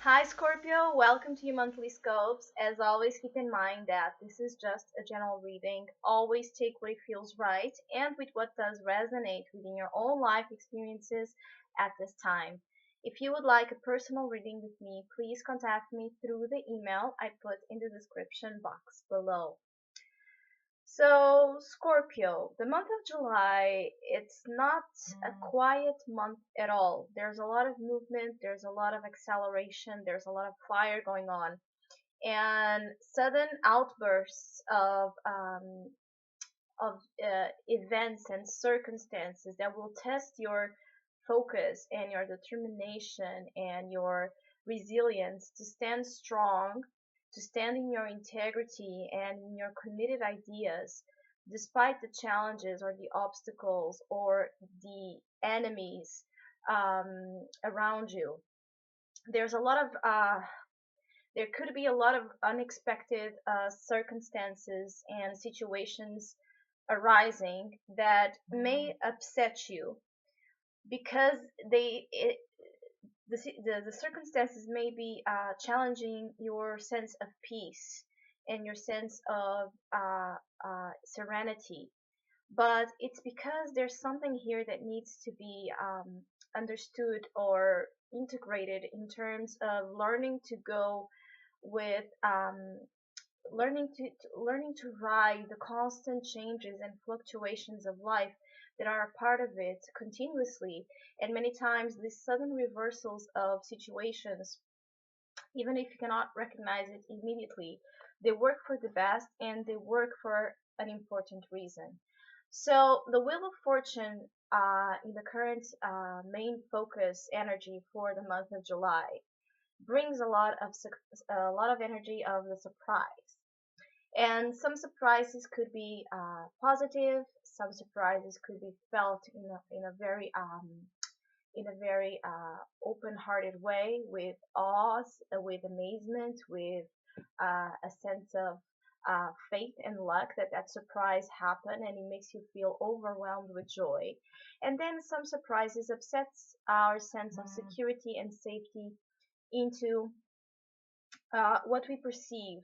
Hi Scorpio, welcome to your monthly scopes. As always, keep in mind that this is just a general reading. Always take what feels right and with what does resonate within your own life experiences at this time. If you would like a personal reading with me, please contact me through the email I put in the description box below. So, Scorpio, the month of July, it's not a quiet month at all. There's a lot of movement, there's a lot of acceleration, there's a lot of fire going on, and sudden outbursts of events and circumstances that will test your focus and your determination and your resilience to stand strong, to stand in your integrity and in your committed ideas, despite the challenges or the obstacles or the enemies around you. There's a lot of there could be a lot of unexpected circumstances and situations arising that may upset you because the circumstances may be challenging your sense of peace and your sense of serenity, but it's because there's something here that needs to be understood or integrated in terms of learning to go with learning to ride the constant changes and fluctuations of life that are a part of it continuously, and many times these sudden reversals of situations, even if you cannot recognize it immediately, they work for the best and they work for an important reason. So the Wheel of Fortune in the current main focus energy for the month of July brings a lot of energy of the surprise, and some surprises could be positive. Some surprises could be felt in a very open-hearted way, with awe, with amazement, with a sense of faith and luck that that surprise happened, and it makes you feel overwhelmed with joy. And then some surprises upsets our sense of security and safety into what we perceive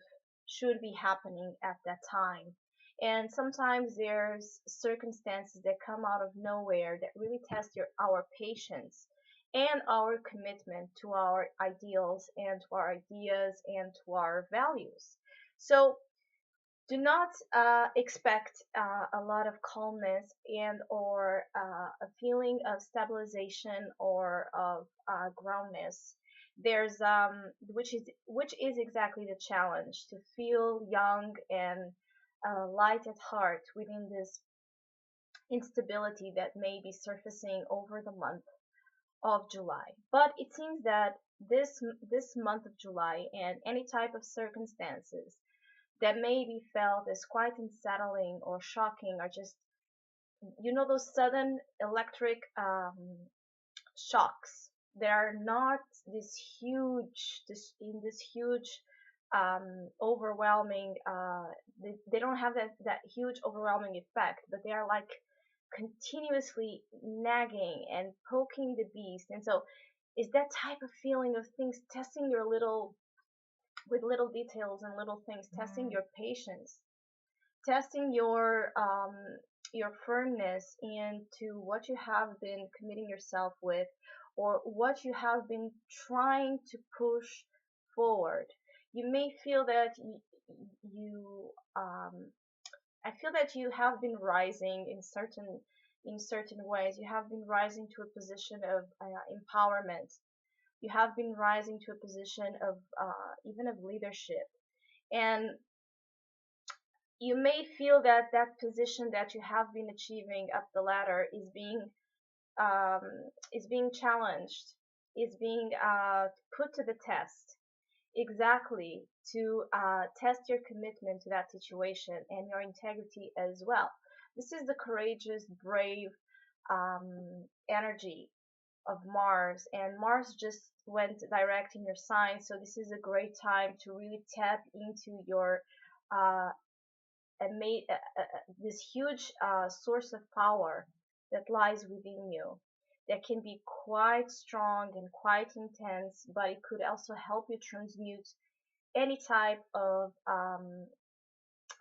should be happening at that time. And sometimes there's circumstances that come out of nowhere that really test our patience and our commitment to our ideals and to our ideas and to our values. So do not expect a lot of calmness and or a feeling of stabilization or of groundness. There's which is exactly the challenge, to feel young and light at heart within this instability that may be surfacing over the month of July. But it seems that this month of July and any type of circumstances that may be felt as quite unsettling or shocking, or just, those sudden electric shocks. They are not this huge overwhelming they don't have that huge overwhelming effect, but they are like continuously nagging and poking the beast. And so is that type of feeling of things testing your little, with little details and little things, testing your patience, testing your firmness into what you have been committing yourself with, or what you have been trying to push forward. You may feel that you I feel that you have been rising in certain ways. You have been rising to a position of empowerment. You have been rising to a position of even of leadership, and you may feel that that position that you have been achieving up the ladder um, is being challenged, is being put to the test, exactly to test your commitment to that situation and your integrity as well. This is the courageous, brave energy of Mars, and Mars just went direct in your sign, so this is a great time to really tap into your uh, this huge source of power that lies within you, that can be quite strong and quite intense, but it could also help you transmute any type of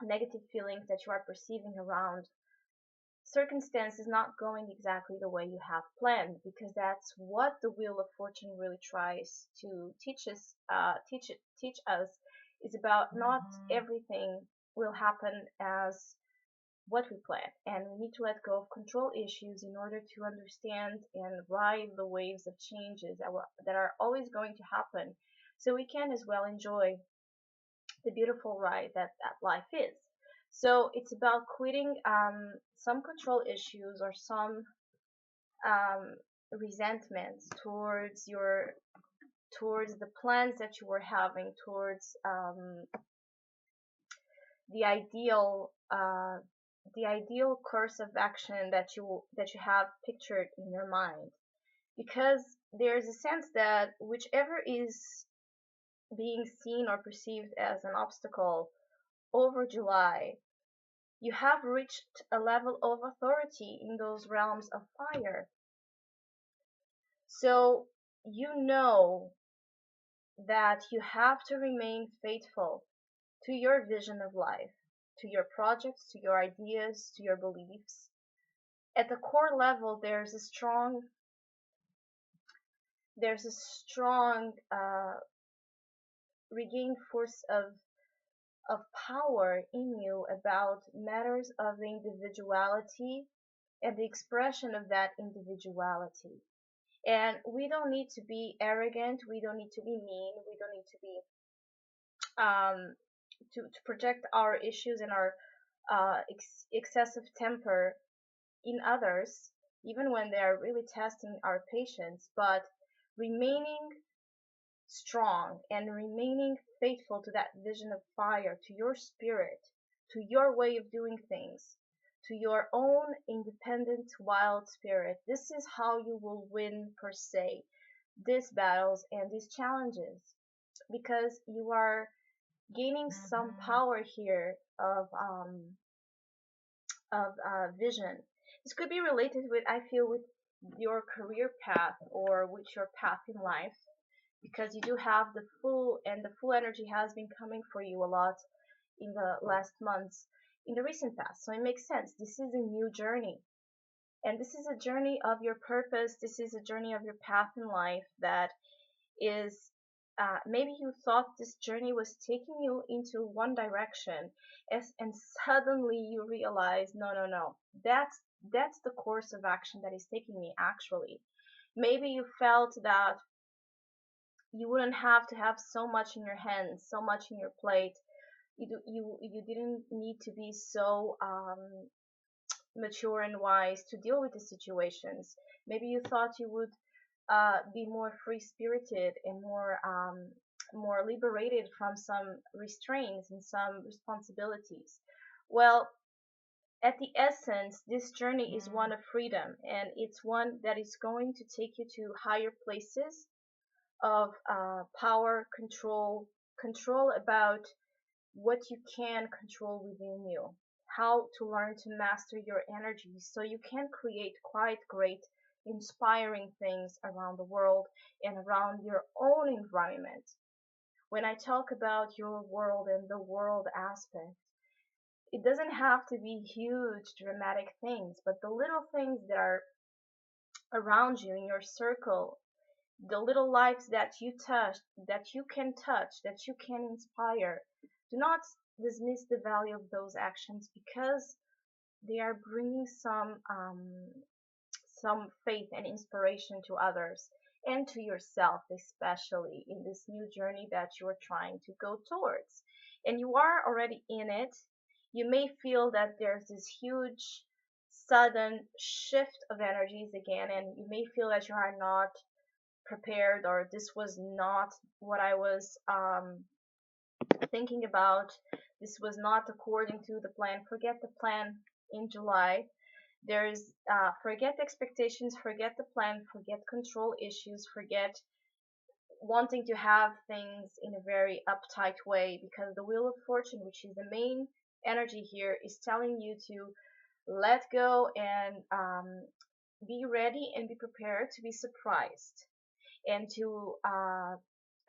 negative feelings that you are perceiving around circumstances not going exactly the way you have planned, because that's what the wheel of fortune really tries to teach us, is about not everything will happen as what we plan, and we need to let go of control issues in order to understand and ride the waves of changes that are always going to happen, so we can as well enjoy the beautiful ride that life is. So it's about quitting some control issues or some um, resentments towards the plans that you were having, towards the ideal the ideal course of action that you have pictured in your mind, because there's a sense that whichever is being seen or perceived as an obstacle over July, you have reached a level of authority in those realms of fire. So you know that you have to remain faithful to your vision of life, to your projects, to your ideas, to your beliefs. At the core level, there's a strong regained force of power in you about matters of individuality and the expression of that individuality. And we don't need to be arrogant, we don't need to be mean, we don't need to be to project our issues and our excessive temper in others, even when they are really testing our patience, but remaining strong and remaining faithful to that vision of fire, to your spirit, to your way of doing things, to your own independent wild spirit. This is how you will win, per se, these battles and these challenges, because you are gaining some power here of vision. This could be related with, I feel, with your career path or with your path in life, because you do have the full energy has been coming for you a lot in the last months, in the recent past. So it makes sense. This is a new journey, and this is a journey of your purpose. This is a journey of your path in life that is, maybe you thought this journey was taking you into one direction, and suddenly you realize, no, no, no, that's the course of action that is taking me, actually. Maybe you felt that you wouldn't have to have so much in your hands, so much in your plate. You didn't need to be so mature and wise to deal with the situations. Maybe you thought you would be more free spirited and more liberated from some restraints and some responsibilities. Well, at the essence, this journey is one of freedom, and it's one that is going to take you to higher places of power, control about what you can control within you, how to learn to master your energy so you can create quite great, inspiring things around the world and around your own environment. When I talk about your world and the world aspect, it doesn't have to be huge, dramatic things, but the little things that are around you in your circle, the little lives that you touch, that you can inspire. Do not dismiss the value of those actions, because they are bringing some faith and inspiration to others and to yourself, especially in this new journey that you are trying to go towards. And you are already in it. You may feel that there's this huge sudden shift of energies again, and you may feel that you are not prepared, or this was not what I was thinking about. This was not according to the plan. Forget the plan in July. There's forget expectations, forget the plan, forget control issues, forget wanting to have things in a very uptight way, because the wheel of fortune, which is the main energy here, is telling you to let go and be ready and be prepared to be surprised and to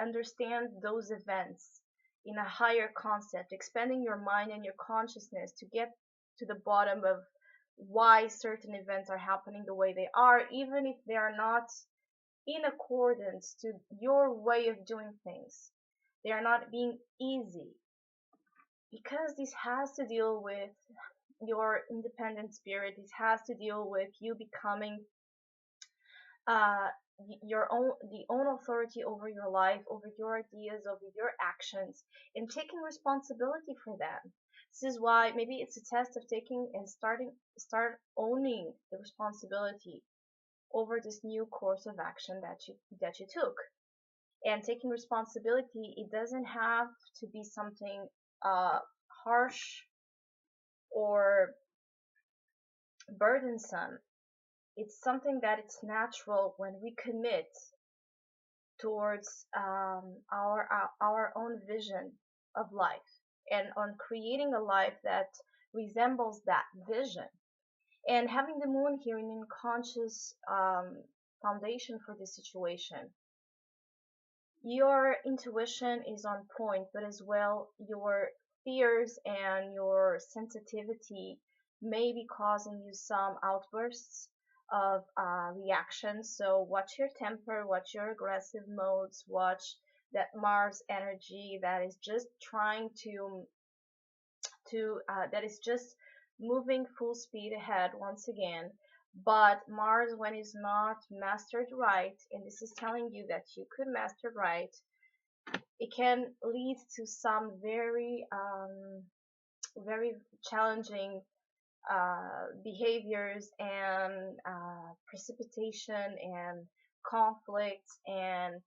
understand those events in a higher concept, expanding your mind and your consciousness to get to the bottom of why certain events are happening the way they are, even if they are not in accordance to your way of doing things. They are not being easy because this has to deal with your independent spirit. This has to deal with you becoming uh, your own the own authority over your life, over your ideas, over your actions, and taking responsibility for them. This is why maybe it's a test of taking and start owning the responsibility over this new course of action that you took. And taking responsibility, it doesn't have to be something harsh or burdensome. It's something that it's natural when we commit towards our own vision of life and on creating a life that resembles that vision. And having the moon here in unconscious foundation for this situation, your intuition is on point, but as well your fears and your sensitivity may be causing you some outbursts of reactions. So watch your temper, watch your aggressive modes, watch that Mars energy that is just trying to that is just moving full speed ahead once again. But Mars, when it's not mastered right, and this is telling you that you could master right, it can lead to some very challenging behaviors and precipitation and conflicts and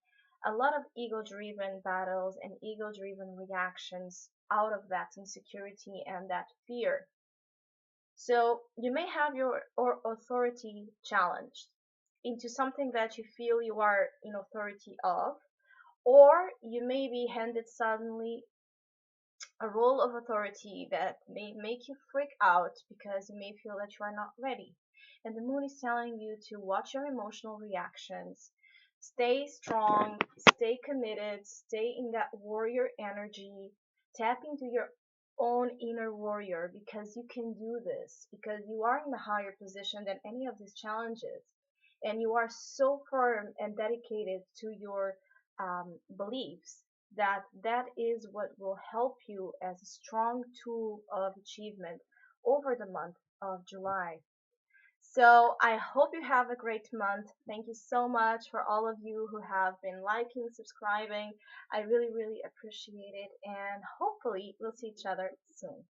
a lot of ego-driven battles and ego-driven reactions out of that insecurity and that fear. So you may have your or authority challenged into something that you feel you are in authority of, or you may be handed suddenly a role of authority that may make you freak out because you may feel that you are not ready. And the moon is telling you to watch your emotional reactions, stay strong, stay committed, stay in that warrior energy, tap into your own inner warrior because you can do this, because you are in a higher position than any of these challenges. And you are so firm and dedicated to your beliefs that that is what will help you as a strong tool of achievement over the month of July. So I hope you have a great month. Thank you so much for all of you who have been liking, subscribing. I really, really appreciate it. And hopefully we'll see each other soon.